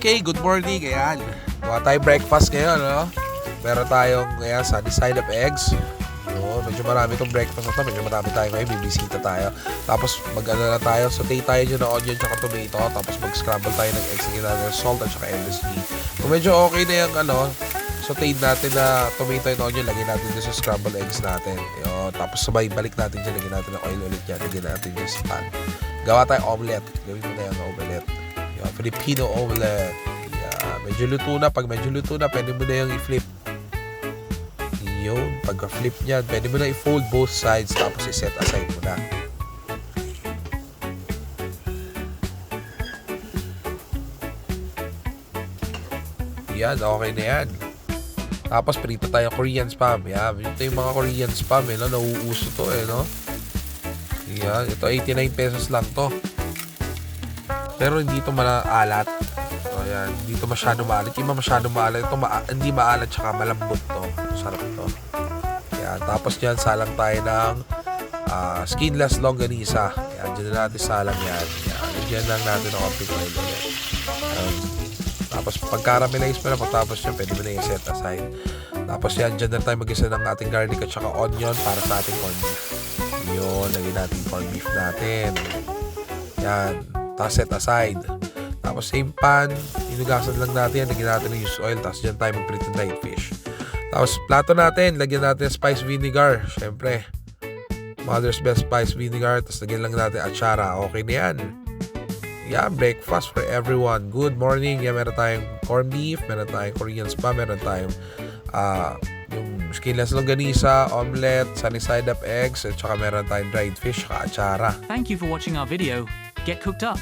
Okay, good morning. Ayan. Gawa tayong breakfast ngayon, no? Meron tayong sunny side up eggs. No, medyo marami itong breakfast na ito. Medyo marami tayo ngayon. Bibisita tayo. Tapos mag-ano na tayo. Saute tayo dyan ng onion at tomato. Tapos mag-scramble tayo ng eggs. Lagyan natin ng salt at saka MSG. Kung medyo okay na yung sauteed natin na tomato and onion, lagyan natin dyan sa scrambled eggs natin. Yun. Tapos sabay balik natin dyan. Lagyan natin ng oil ulit dyan. Lagyan natin dyan sa pan. Gawa tayo omelette. Gawin mo na yung omelette. Yun. Filipino omelette. Yeah. Medyo luto na. Pag medyo luto na, pwede mo na yung i-flip. Yun. Pagka-flip niyan, pwede mo na i-fold both sides tapos i-set aside mo na. Yan. Okay na yan. Tapos prito tayo Korean spam. Yan. Ito yung mga Korean spam. No? Nauuso to no? Yan. Ito 89 pesos lang to. Pero hindi ito maalat. So, yan. Hindi ito masyado maalat. Yung masyado maalat. Ito hindi maalat tsaka malambot to. Sarap to. Yan. Tapos dyan salang tayo ng skinless longganisa. Yan. Dyan na natin salang yan. Yan. Dyan lang natin ang konting oil ulit. Tapos pag-caramelize mo na, tapos yan, pwede mo na i-set aside. Tapos yan, dyan na tayo mag-isa ng ating garlic at saka onion para sa ating corned beef. Yun, lagyan natin yung corned beef natin. Yan, tapos set aside. Tapos same pan, inugasan lang natin, lagyan natin ng used oil, tapos dyan tayo mag-prito dried fish. Tapos plato natin, lagyan natin spice vinegar, syempre. Mother's Best Spice Vinegar, tapos lagyan lang natin atsara, okay na yan. Yeah, breakfast for everyone. Good morning. Yeah, meron tayong corned beef, meron tayong Korean spam, meron tayong yung skinless longganisa, omelette, sunny side up eggs, at saka meron tayong dried fish, saka atsara. Thank you for watching our video. Get cooked up.